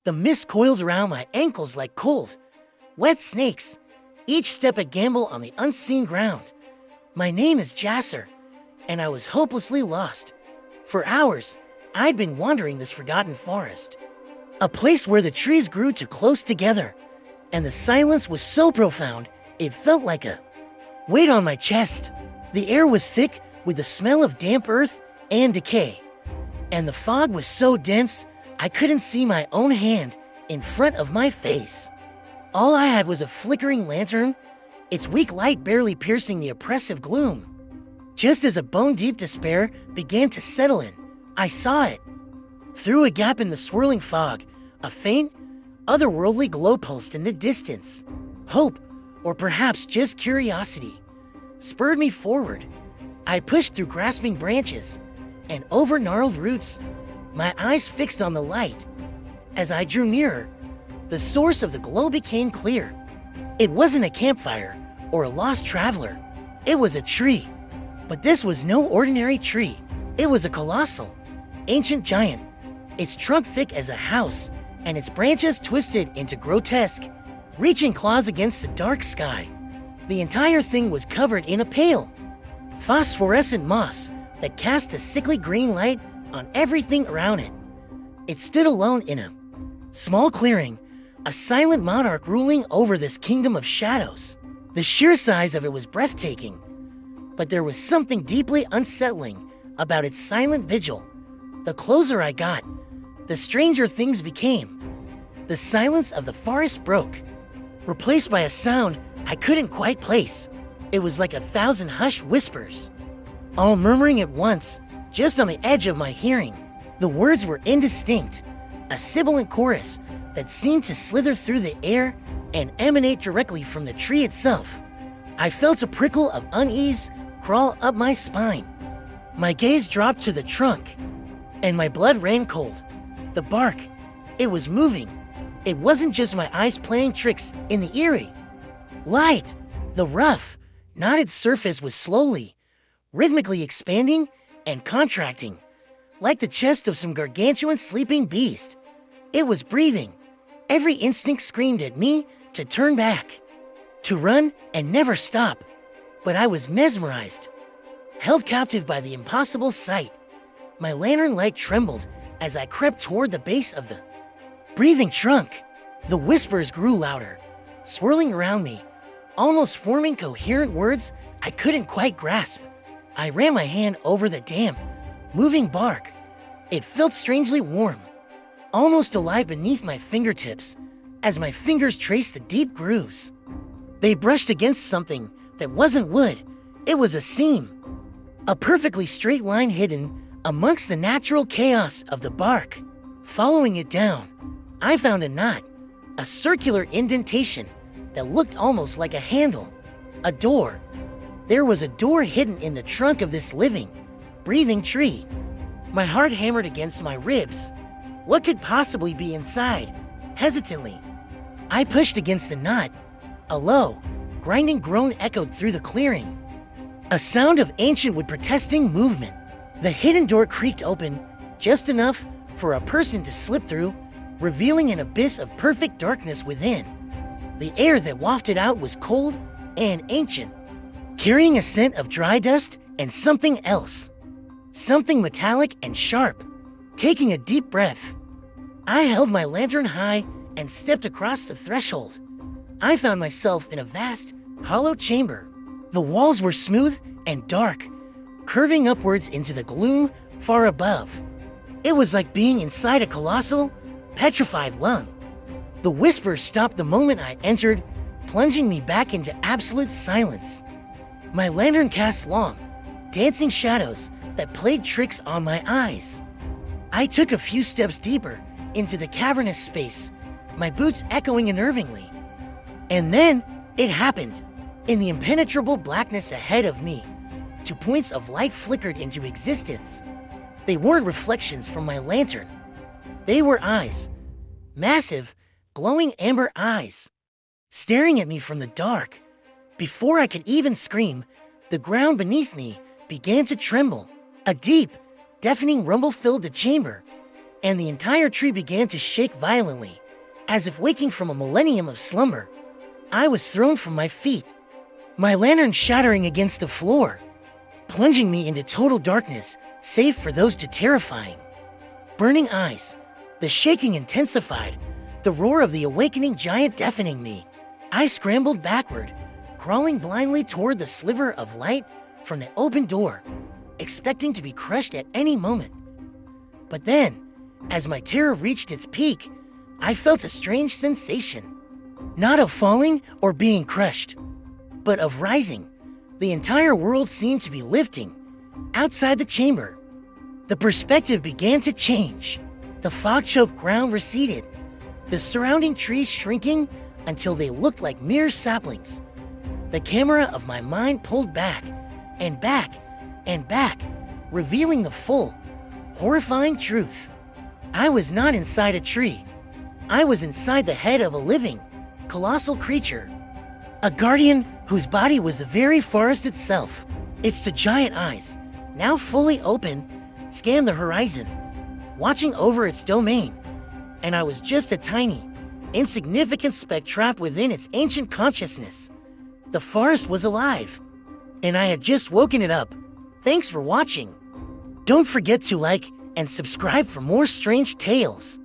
The mist coiled around my ankles like cold, wet snakes, each step a gamble on the unseen ground. My name is Jasur, and I was hopelessly lost. For hours, I'd been wandering this forgotten forest, a place where the trees grew too close together, and the silence was so profound it felt like a weight on my chest. The air was thick with the smell of damp earth and decay, and the fog was so dense I couldn't see my own hand in front of my face. All I had was a flickering lantern, its weak light barely piercing the oppressive gloom. Just as a bone-deep despair began to settle in, I saw it. Through a gap in the swirling fog, a faint, otherworldly glow pulsed in the distance. Hope, or perhaps just curiosity, spurred me forward. I pushed through grasping branches and over gnarled roots, my eyes fixed on the light. As I drew nearer, the source of the glow became clear. It wasn't a campfire or a lost traveler. It was a tree. But this was no ordinary tree. It was a colossal, ancient giant, its trunk thick as a house, and its branches twisted into grotesque, reaching claws against the dark sky. The entire thing was covered in a pale, phosphorescent moss that cast a sickly green light on everything around it. It stood alone in a small clearing, a silent monarch ruling over this kingdom of shadows. The sheer size of it was breathtaking, but there was something deeply unsettling about its silent vigil. The closer I got, the stranger things became. The silence of the forest broke, replaced by a sound I couldn't quite place. It was like 1,000 hushed whispers, all murmuring at once, just on the edge of my hearing. The words were indistinct, a sibilant chorus that seemed to slither through the air and emanate directly from the tree itself. I felt a prickle of unease crawl up my spine. My gaze dropped to the trunk, and my blood ran cold. The bark, it was moving. It wasn't just my eyes playing tricks in the eerie light. The rough, knotted surface was slowly, rhythmically expanding and contracting, like the chest of some gargantuan sleeping beast. It was breathing. Every instinct screamed at me to turn back, to run and never stop. But I was mesmerized, held captive by the impossible sight. My lantern light trembled as I crept toward the base of the breathing trunk. The whispers grew louder, swirling around me, almost forming coherent words I couldn't quite grasp. I ran my hand over the damp, moving bark. It felt strangely warm, almost alive beneath my fingertips as my fingers traced the deep grooves. They brushed against something that wasn't wood. It was a seam, a perfectly straight line hidden amongst the natural chaos of the bark. Following it down, I found a knot, a circular indentation that looked almost like a handle, a door. There was a door hidden in the trunk of this living, breathing tree. My heart hammered against my ribs. What could possibly be inside? Hesitantly, I pushed against the knot. A low, grinding groan echoed through the clearing, a sound of ancient wood protesting movement. The hidden door creaked open just enough for a person to slip through, revealing an abyss of perfect darkness within. The air that wafted out was cold and ancient, carrying a scent of dry dust and something else, something metallic and sharp. Taking a deep breath, I held my lantern high and stepped across the threshold. I found myself in a vast, hollow chamber. The walls were smooth and dark, curving upwards into the gloom far above. It was like being inside a colossal, petrified lung. The whispers stopped the moment I entered, plunging me back into absolute silence. My lantern cast long, dancing shadows that played tricks on my eyes. I took a few steps deeper into the cavernous space, my boots echoing unnervingly. And then it happened. In the impenetrable blackness ahead of me, 2 points of light flickered into existence. They weren't reflections from my lantern. They were eyes, massive, glowing amber eyes, staring at me from the dark. Before I could even scream, the ground beneath me began to tremble. A deep, deafening rumble filled the chamber, and the entire tree began to shake violently, as if waking from a millennium of slumber. I was thrown from my feet, my lantern shattering against the floor, plunging me into total darkness, save for those two terrifying, burning eyes. The shaking intensified, the roar of the awakening giant deafening me. I scrambled backward, crawling blindly toward the sliver of light from the open door, expecting to be crushed at any moment. But then, as my terror reached its peak, I felt a strange sensation, not of falling or being crushed, but of rising. The entire world seemed to be lifting. Outside the chamber, the perspective began to change. The fog-choked ground receded, the surrounding trees shrinking until they looked like mere saplings. The camera of my mind pulled back, and back, and back, revealing the full, horrifying truth. I was not inside a tree. I was inside the head of a living, colossal creature. A guardian whose body was the very forest itself. Its two giant eyes, now fully open, scanned the horizon, watching over its domain. And I was just a tiny, insignificant speck trapped within its ancient consciousness. The forest was alive, and I had just woken it up. Thanks for watching. Don't forget to like and subscribe for more strange tales.